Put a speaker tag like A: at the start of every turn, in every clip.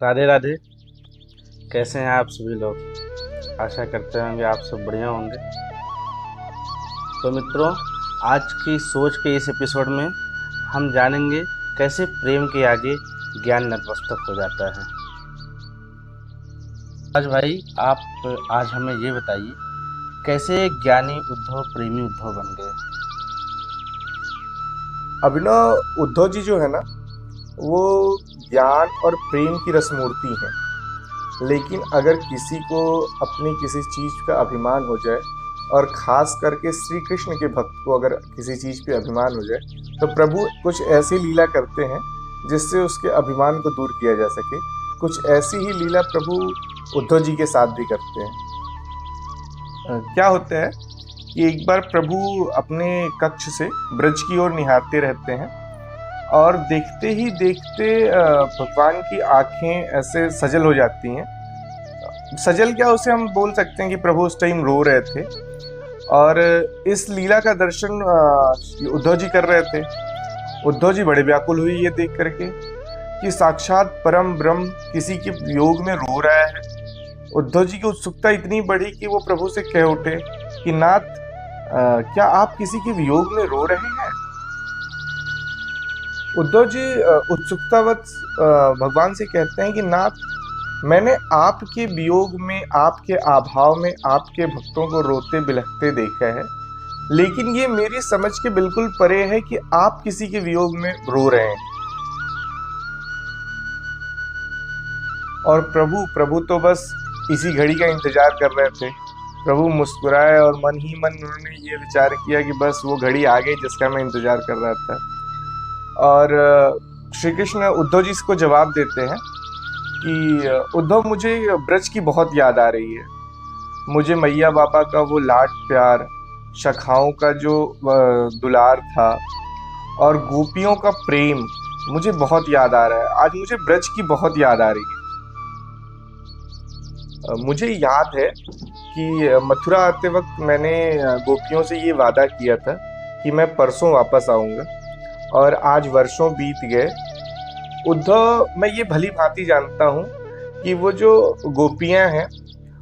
A: राधे राधे। कैसे हैं आप सभी लोग? आशा करते होंगे आप सब बढ़िया होंगे। तो मित्रों, आज की सोच के इस एपिसोड में हम जानेंगे कैसे प्रेम के आगे ज्ञान नतमस्तक हो जाता है। आज भाई, आप आज हमें ये बताइए कैसे ज्ञानी उद्धव प्रेमी उद्धव बन गए।
B: अभिनव उद्धव जी जो है ना, वो ज्ञान और प्रेम की रसमूर्ति हैं। लेकिन अगर किसी को अपनी किसी चीज का अभिमान हो जाए, और खास करके श्री कृष्ण के भक्त को अगर किसी चीज पे अभिमान हो जाए, तो प्रभु कुछ ऐसी लीला करते हैं जिससे उसके अभिमान को दूर किया जा सके। कुछ ऐसी ही लीला प्रभु उद्धव जी के साथ भी करते हैं। क्या होता है कि एक बार प्रभु अपने कक्ष से ब्रज की ओर निहारते रहते हैं, और देखते ही देखते भगवान की आंखें ऐसे सजल हो जाती हैं। सजल क्या, उसे हम बोल सकते हैं कि प्रभु उस टाइम रो रहे थे, और इस लीला का दर्शन उद्धव जी कर रहे थे। उद्धव जी बड़े व्याकुल हुए ये देख करके कि साक्षात परम ब्रह्म किसी के वियोग में रो रहा है। उद्धव जी की उत्सुकता इतनी बढ़ी कि वो प्रभु से कह उठे कि नाथ, क्या आप किसी के वियोग में रो रहे हैं? उद्धव जी उत्सुकतावश भगवान से कहते हैं कि नाथ, मैंने आपके वियोग में, आपके अभाव में आपके भक्तों को रोते बिलखते देखा है, लेकिन ये मेरी समझ के बिल्कुल परे है कि आप किसी के वियोग में रो रहे हैं। और प्रभु प्रभु तो बस इसी घड़ी का इंतजार कर रहे थे। प्रभु मुस्कुराए और मन ही मन उन्होंने ये विचार किया कि बस वो घड़ी आ गई जिसका मैं इंतजार कर रहा था। और श्री कृष्ण उद्धव जी को जवाब देते हैं कि उद्धव, मुझे ब्रज की बहुत याद आ रही है। मुझे मैया बाबा का वो लाड प्यार, सखाओं का जो दुलार था, और गोपियों का प्रेम मुझे बहुत याद आ रहा है। आज मुझे ब्रज की बहुत याद आ रही है। मुझे याद है कि मथुरा आते वक्त मैंने गोपियों से ये वादा किया था कि मैं परसों वापस आऊंगा, और आज वर्षों बीत गए। उद्धव, मैं ये भली भांति जानता हूँ कि वो जो गोपियां हैं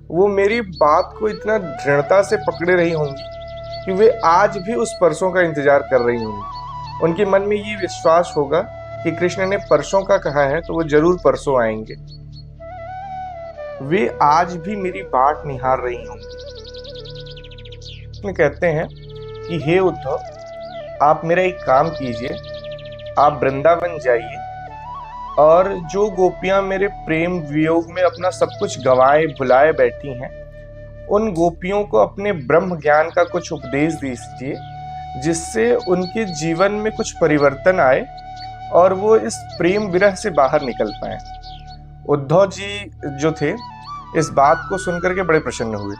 B: वो मेरी बात को इतना दृढ़ता से पकड़े रही होंगी कि वे आज भी उस परसों का इंतजार कर रही होंगी। उनके मन में ये विश्वास होगा कि कृष्ण ने परसों का कहा है तो वो जरूर परसों आएंगे। वे आज भी मेरी बाट निहार रही होंगी। कृष्ण कहते हैं कि हे उद्धव, आप मेरा एक काम कीजिए, आप वृंदावन जाइए, और जो गोपियां मेरे प्रेम वियोग में अपना सब कुछ गंवाए भुलाए बैठी हैं, उन गोपियों को अपने ब्रह्म ज्ञान का कुछ उपदेश दीजिए, जिससे उनके जीवन में कुछ परिवर्तन आए और वो इस प्रेम विरह से बाहर निकल पाए। उद्धव जी जो थे, इस बात को सुनकर के बड़े प्रसन्न हुए,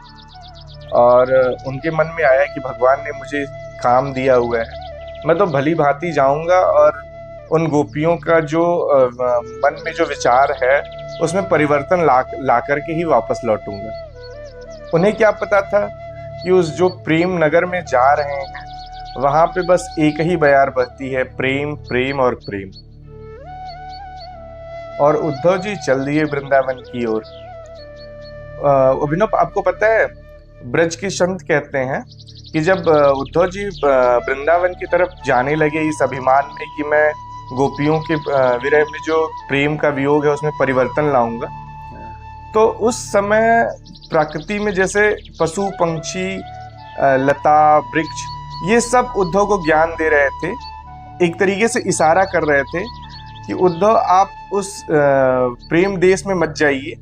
B: और उनके मन में आया कि भगवान ने मुझे काम दिया हुआ है, मैं तो भली भांति जाऊंगा और उन गोपियों का जो मन में जो विचार है उसमें परिवर्तन ला करके ही वापस लौटूंगा। उन्हें क्या पता था कि उस जो प्रेम नगर में जा रहे हैं वहां पे बस एक ही बयार बहती है, प्रेम प्रेम और प्रेम। और उद्धव जी चल दिए वृंदावन की ओर। अभिनव, आपको पता है, ब्रज के संत कहते हैं कि जब उद्धव जी वृंदावन की तरफ जाने लगे इस अभिमान में कि मैं गोपियों के विरह में जो प्रेम का वियोग है उसमें परिवर्तन लाऊंगा, तो उस समय प्रकृति में जैसे पशु पक्षी, लता वृक्ष, ये सब उद्धव को ज्ञान दे रहे थे, एक तरीके से इशारा कर रहे थे कि उद्धव, आप उस प्रेम देश में मत जाइए।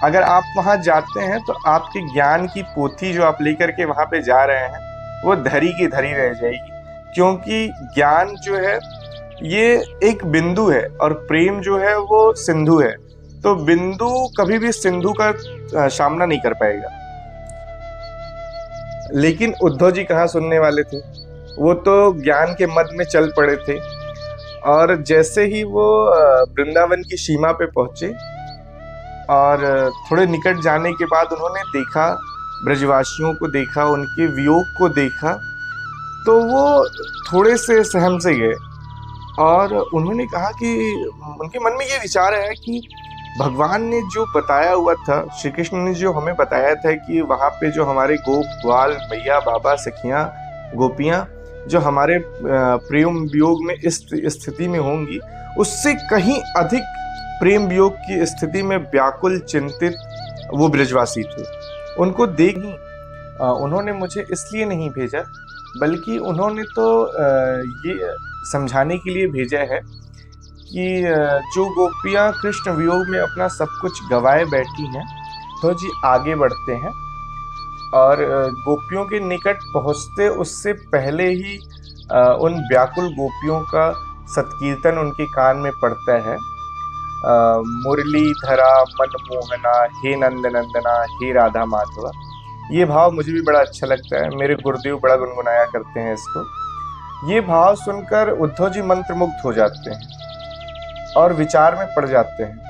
B: अगर आप वहां जाते हैं तो आपके ज्ञान की पोथी जो आप लेकर के वहां पे जा रहे हैं वो धरी की धरी रह जाएगी, क्योंकि ज्ञान जो है ये एक बिंदु है और प्रेम जो है वो सिंधु है। तो बिंदु कभी भी सिंधु का सामना नहीं कर पाएगा। लेकिन उद्धव जी कहाँ सुनने वाले थे, वो तो ज्ञान के मद में चल पड़े थे। और जैसे ही वो वृंदावन की सीमा पे पहुंचे और थोड़े निकट जाने के बाद उन्होंने देखा, ब्रजवासियों को देखा, उनके वियोग को देखा, तो वो थोड़े से सहम से गए। और उन्होंने कहा कि उनके मन में ये विचार है कि भगवान ने जो बताया हुआ था, श्री कृष्ण ने जो हमें बताया था कि वहाँ पे जो हमारे गोप ग्वाल मैया बाबा सखियाँ गोपियाँ जो हमारे प्रेम वियोग में इस स्थिति में होंगी, उससे कहीं अधिक प्रेम वियोग की स्थिति में व्याकुल चिंतित वो ब्रजवासी थे। उनको देख उन्होंने मुझे इसलिए नहीं भेजा, बल्कि उन्होंने तो ये समझाने के लिए भेजा है कि जो गोपियाँ कृष्ण वियोग में अपना सब कुछ गंवाए बैठी हैं, तो जी आगे बढ़ते हैं और गोपियों के निकट पहुँचते उससे पहले ही उन व्याकुल गोपियों का सत्कीर्तन उनके कान में पड़ता है। मुरली धरा मनमोहना, हे नंद नंदना, हे राधा माधवा। ये भाव मुझे भी बड़ा अच्छा लगता है, मेरे गुरुदेव बड़ा गुनगुनाया करते हैं इसको। ये भाव सुनकर उद्धव जी मंत्रमुग्ध हो जाते हैं और विचार में पड़ जाते हैं,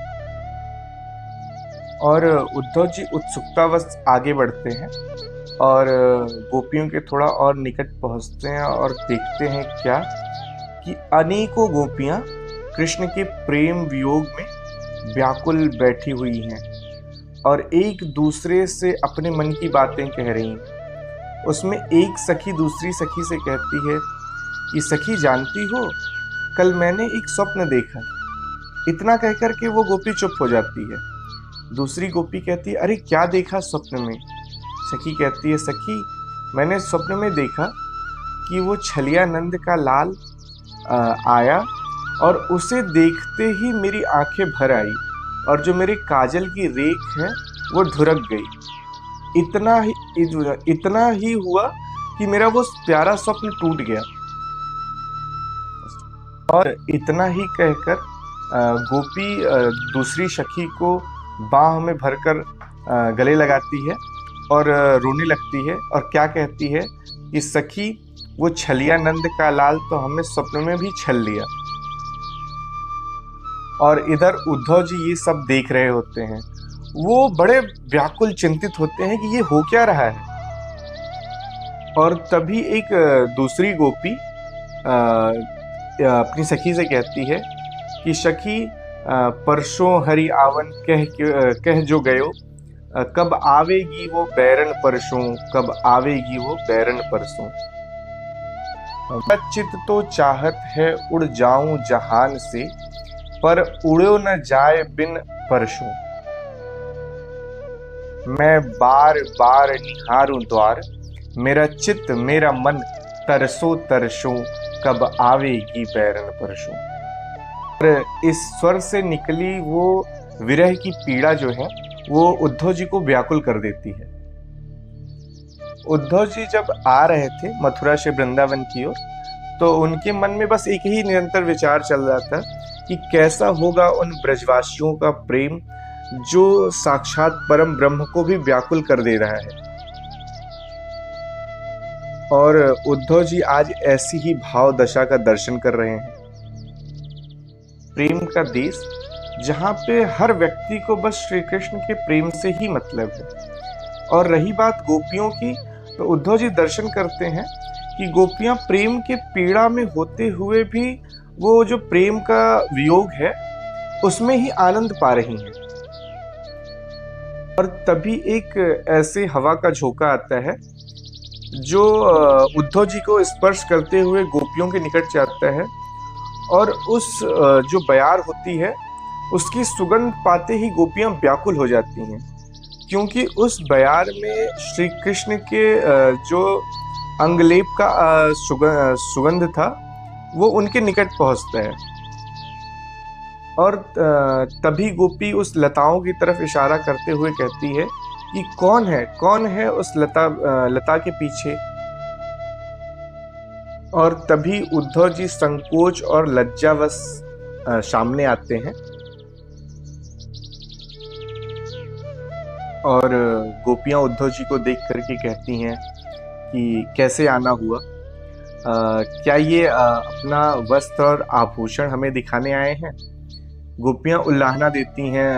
B: और उद्धव जी उत्सुकतावश आगे बढ़ते हैं और गोपियों के थोड़ा और निकट पहुंचते हैं और देखते हैं क्या कि अनेकों गोपियां कृष्ण के प्रेम वियोग में व्याकुल बैठी हुई हैं और एक दूसरे से अपने मन की बातें कह रही हैं। उसमें एक सखी दूसरी सखी से कहती है कि सखी जानती हो, कल मैंने एक स्वप्न देखा। इतना कहकर के वो गोपी चुप हो जाती है। दूसरी गोपी कहती है, अरे क्या देखा स्वप्न में? सखी कहती है, सखी मैंने स्वप्न में देखा कि वो छलिया नंद का लाल आया और उसे देखते ही मेरी आंखें भर आई और जो मेरे काजल की रेख है वो ढुरक गई। इतना ही हुआ कि मेरा वो प्यारा स्वप्न टूट गया। और इतना ही कहकर गोपी दूसरी सखी को बाह में भरकर गले लगाती है और रोने लगती है और क्या कहती है कि सखी वो छलिया नंद का लाल तो हमें स्वप्न में भी छल लिया। और इधर उद्धव जी ये सब देख रहे होते हैं, वो बड़े व्याकुल चिंतित होते हैं कि ये हो क्या रहा है। और तभी एक दूसरी गोपी अपनी सखी से कहती है कि सखी परसों हरि आवन कह जो गयो, कब आवेगी वो बैरन परसों, कब आवेगी वो बैरन परसों। चित तो चाहत है उड़ जाऊं जहान से, पर उड़ो न जाए बिन परसों। मैं बार बार निहारूं द्वार, मेरा चित्त मेरा मन तरसो तरसो, कब आवेगी बैरन परसों। और इस स्वर से निकली वो विरह की पीड़ा जो है वो उद्धव जी को व्याकुल कर देती है। उद्धव जी जब आ रहे थे मथुरा से वृंदावन की ओर, तो उनके मन में बस एक ही निरंतर विचार चल रहा था कि कैसा होगा उन ब्रजवासियों का प्रेम जो साक्षात परम ब्रह्म को भी व्याकुल कर दे रहा है। और उद्धव जी आज ऐसी ही भाव दशा का दर्शन कर रहे हैं। प्रेम का देश जहाँ पे हर व्यक्ति को बस श्री कृष्ण के प्रेम से ही मतलब है। और रही बात गोपियों की, तो उद्धव जी दर्शन करते हैं कि गोपियां प्रेम के पीड़ा में होते हुए भी वो जो प्रेम का वियोग है उसमें ही आनंद पा रही हैं। और तभी एक ऐसे हवा का झोंका आता है जो उद्धव जी को स्पर्श करते हुए गोपियों के निकट जाता है, और उस जो बयार होती है उसकी सुगंध पाते ही गोपियां व्याकुल हो जाती हैं, क्योंकि उस बयार में श्री कृष्ण के जो अंगलेप का सुगंध था वो उनके निकट पहुंचता है। और तभी गोपी उस लताओं की तरफ इशारा करते हुए कहती है कि कौन है उस लता के पीछे। और तभी उद्धव जी संकोच और लज्जावश सामने आते हैं और गोपियां उद्धव जी को देख करके कहती हैं कि कैसे आना हुआ, क्या ये अपना वस्त्र और आभूषण हमें दिखाने आए हैं। गोपियां उल्लाहना देती हैं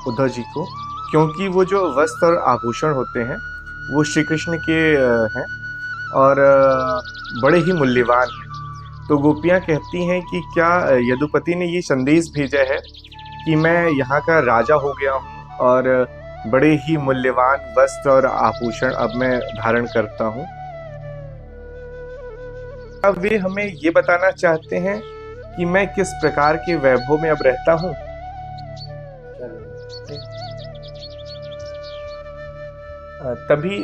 B: उद्धव जी को, क्योंकि वो जो वस्त्र और आभूषण होते हैं वो श्री कृष्ण के हैं और बड़े ही मूल्यवान हैं। तो गोपियां कहती हैं कि क्या यदुपति ने ये संदेश भेजा है कि मैं यहाँ का राजा हो गया हूँ और बड़े ही मूल्यवान वस्त्र और आभूषण अब मैं धारण करता हूँ। अब वे हमें ये बताना चाहते हैं कि मैं किस प्रकार के वैभव में अब रहता हूँ। तभी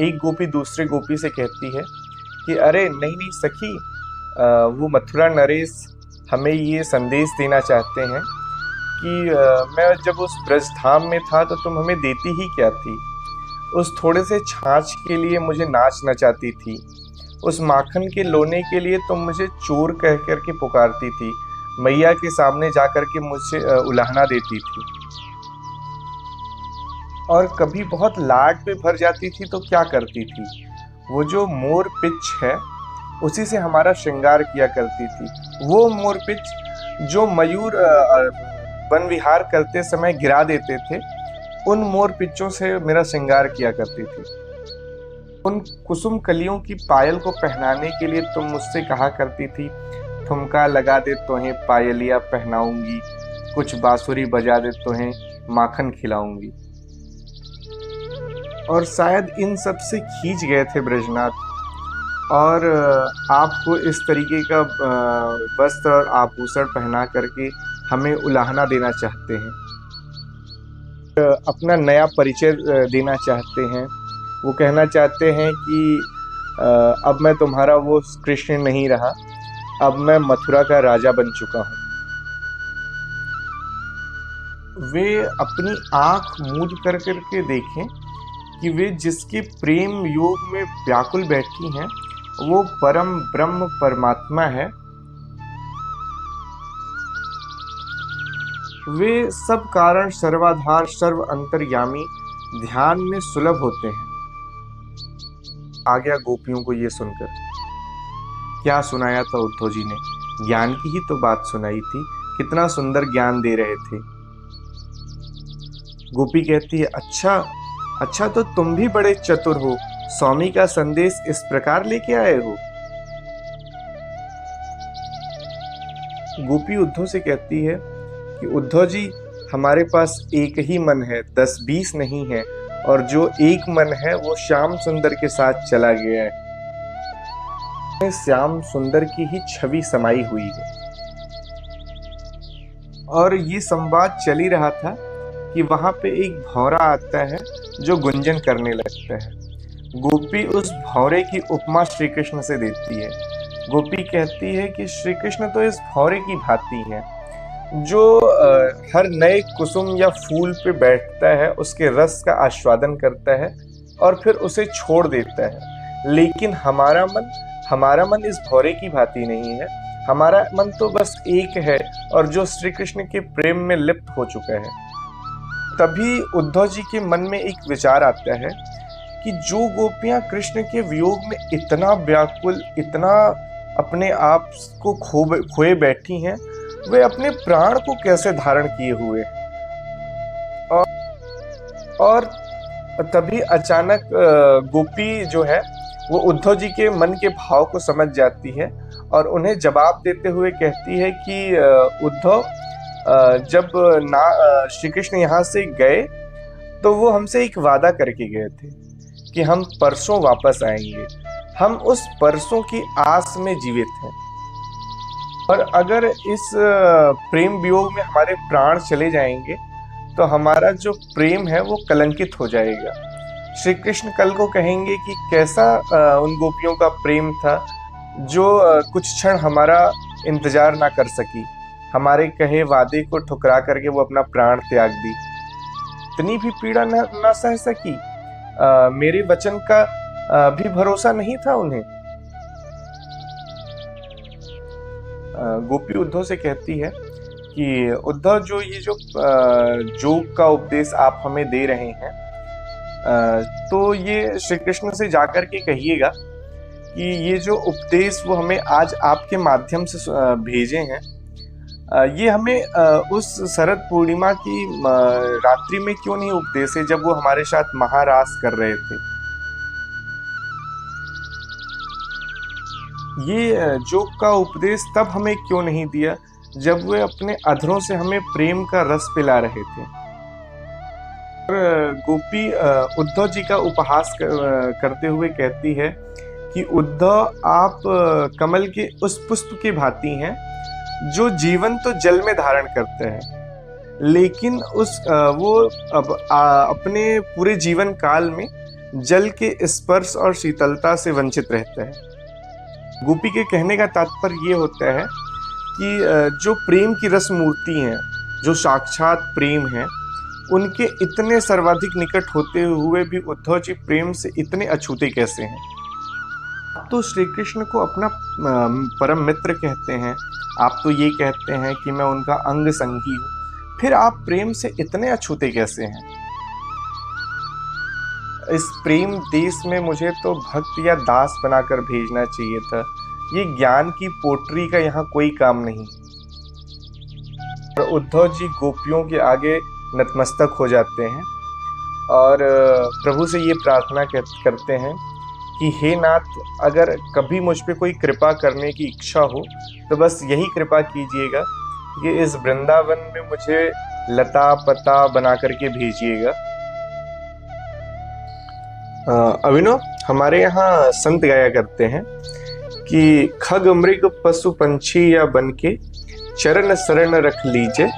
B: एक गोपी दूसरे गोपी से कहती है कि अरे नहीं नहीं सखी, वो मथुरा नरेश हमें ये संदेश देना चाहते हैं कि मैं जब उस ब्रज धाम में था तो तुम हमें देती ही क्या थी। उस थोड़े से छाछ के लिए मुझे नाच नचाती थी, उस माखन के लोने के लिए तुम मुझे चोर कह कर के पुकारती थी, मैया के सामने जाकर के मुझसे उलाहना देती थी, और कभी बहुत लाड पे भर जाती थी तो क्या करती थी, वो जो मोर पिच है उसी से हमारा श्रृंगार किया करती थी। वो मोर पिच जो मयूर वन विहार करते समय गिरा देते थे, उन मोर पिच्चों से मेरा श्रृंगार किया करती थी। उन कुसुम कलियों की पायल को पहनाने के लिए तुम मुझसे कहा करती थी, ठुमका लगा दे तोहें पायलिया पहनाऊंगी, कुछ बांसुरी बजा दे तोहें माखन खिलाऊंगी। और शायद इन सब से खींच गए थे ब्रजनाथ और आपको इस तरीके का वस्त्र और आभूषण पहना करके हमें उलाहना देना चाहते हैं, अपना नया परिचय देना चाहते हैं। वो कहना चाहते हैं कि अब मैं तुम्हारा वो कृष्ण नहीं रहा, अब मैं मथुरा का राजा बन चुका हूँ। वे अपनी आंख मूंद कर करके देखें कि वे जिसके प्रेम योग में व्याकुल बैठी हैं वो परम ब्रह्म परमात्मा है। वे सब कारण सर्वाधार सर्व अंतर्यामी ध्यान में सुलभ होते हैं। आ गया गोपियों को ये सुनकर। क्या सुनाया था उद्धव जी ने? ज्ञान की ही तो बात सुनाई थी। कितना सुंदर ज्ञान दे रहे थे। गोपी कहती है, अच्छा तो तुम भी बड़े चतुर हो, स्वामी का संदेश इस प्रकार लेके आए हो। गोपी उद्धव से कहती है कि उद्धव जी, हमारे पास एक ही मन है, 10-20 नहीं है, और जो एक मन है वो श्याम सुंदर के साथ चला गया है। श्याम सुंदर की ही छवि समाई हुई है। और ये संवाद चल ही रहा था कि वहां पे एक भौरा आता है जो गुंजन करने लगता है। गोपी उस भौरे की उपमा श्री कृष्ण से देती है। गोपी कहती है कि श्री कृष्ण तो इस भौरे की भांति है जो हर नए कुसुम या फूल पे बैठता है, उसके रस का आस्वादन करता है और फिर उसे छोड़ देता है। लेकिन हमारा मन इस भौरे की भांति नहीं है। हमारा मन तो बस एक है और जो श्री कृष्ण के प्रेम में लिप्त हो चुका है। तभी उद्धव जी के मन में एक विचार आता है कि जो गोपियां कृष्ण के वियोग में इतना व्याकुल, इतना अपने आप को खोए बैठी हैं, वे अपने प्राण को कैसे धारण किए हुए। और तभी अचानक गोपी जो है वो उद्धव जी के मन के भाव को समझ जाती है और उन्हें जवाब देते हुए कहती है कि उद्धव, जब श्री कृष्ण यहाँ से गए तो वो हमसे एक वादा करके गए थे कि हम परसों वापस आएंगे। हम उस परसों की आस में जीवित हैं, और अगर इस प्रेम वियोग में हमारे प्राण चले जाएंगे तो हमारा जो प्रेम है वो कलंकित हो जाएगा। श्री कृष्ण कल को कहेंगे कि कैसा उन गोपियों का प्रेम था जो कुछ क्षण हमारा इंतजार ना कर सकी, हमारे कहे वादे को ठुकरा करके वो अपना प्राण त्याग दी। इतनी भी पीड़ा ना सह सकी, मेरे वचन का भी भरोसा नहीं था उन्हें। गोपी उद्धव से कहती है कि उद्धव, जो ये जो योग का उपदेश आप हमें दे रहे हैं, तो ये श्री कृष्ण से जाकर के कहिएगा कि ये जो उपदेश वो हमें आज आपके माध्यम से भेजे हैं, ये हमें उस शरद पूर्णिमा की रात्रि में क्यों नहीं उपदेश है जब वो हमारे साथ महारास कर रहे थे। ये योग का उपदेश तब हमें क्यों नहीं दिया जब वे अपने अधरों से हमें प्रेम का रस पिला रहे थे। और गोपी उद्धव जी का उपहास करते हुए कहती है कि उद्धव, आप कमल के उस पुष्प की भांति हैं जो जीवन तो जल में धारण करते हैं, लेकिन वो अपने पूरे जीवन काल में जल के स्पर्श और शीतलता से वंचित रहते हैं। गोपी के कहने का तात्पर्य ये होता है कि जो प्रेम की रस मूर्ति हैं, जो साक्षात प्रेम है, उनके इतने सर्वाधिक निकट होते हुए भी उद्धव जी प्रेम से इतने अछूते कैसे हैं। आप तो श्री कृष्ण को अपना परम मित्र कहते हैं, आप तो ये कहते हैं कि मैं उनका अंग संगी हूँ, फिर आप प्रेम से इतने अछूते कैसे हैं। इस प्रेम देश में मुझे तो भक्त या दास बनाकर भेजना चाहिए था, ये ज्ञान की पोटरी का यहाँ कोई काम नहीं। और उद्धव जी गोपियों के आगे नतमस्तक हो जाते हैं और प्रभु से ये प्रार्थना करते हैं कि हे नाथ, अगर कभी मुझ पे कोई कृपा करने की इच्छा हो तो बस यही कृपा कीजिएगा कि इस वृंदावन में मुझे लता पता बना करके भेजिएगा। अभिनव, हमारे यहाँ संत गाया करते हैं कि खग मृग पशु पंछी या बन के चरण शरण रख लीजिए,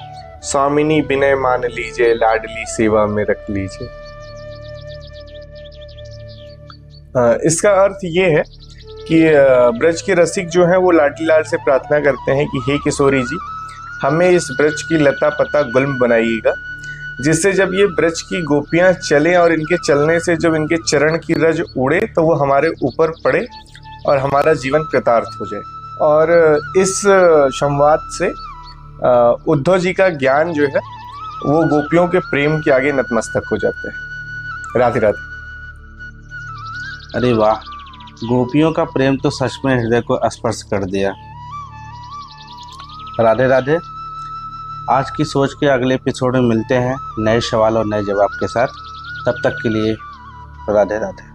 B: स्वामिनी विनय मान लीजिए, लाडली सेवा में रख लीजिए। इसका अर्थ ये है कि ब्रज के रसिक जो हैं वो लाडली लाल से प्रार्थना करते हैं कि हे किशोरी जी, हमें इस ब्रज की लता पता गुल्म बनाइएगा, जिससे जब ये ब्रज की गोपियां चलें और इनके चलने से जब इनके चरण की रज उड़े तो वो हमारे ऊपर पड़े और हमारा जीवन कृतार्थ हो जाए। और इस संवाद से उद्धव जी का ज्ञान जो है वो गोपियों के प्रेम के आगे नतमस्तक हो जाते हैं। राधे राधे।
A: अरे वाह, गोपियों का प्रेम तो सच में हृदय को स्पर्श कर दिया। राधे राधे। आज की सोच के अगले एपिसोड में मिलते हैं नए सवाल और नए जवाब के साथ। तब तक के लिए राधे राधे।